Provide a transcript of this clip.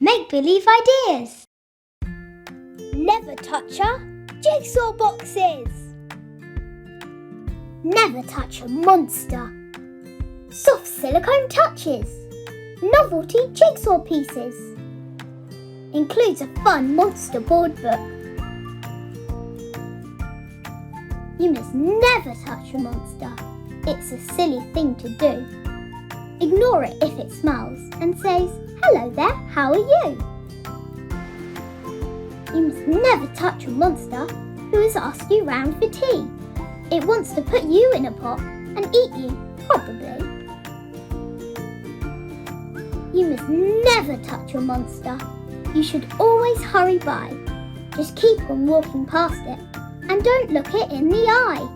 Make-believe ideas. Never touch a jigsaw boxes. Never touch a monster. Soft silicone touches. Novelty jigsaw pieces. Includes a fun monster board book. You must never touch a monster. It's a silly thing to do. Ignore it if it smiles and says, "Hello there, how are you?" You must never touch a monster who has asked you round for tea. It wants to put you in a pot and eat you, probably. You must never touch a monster. You should always hurry by. Just keep on walking past it and don't look it in the eye.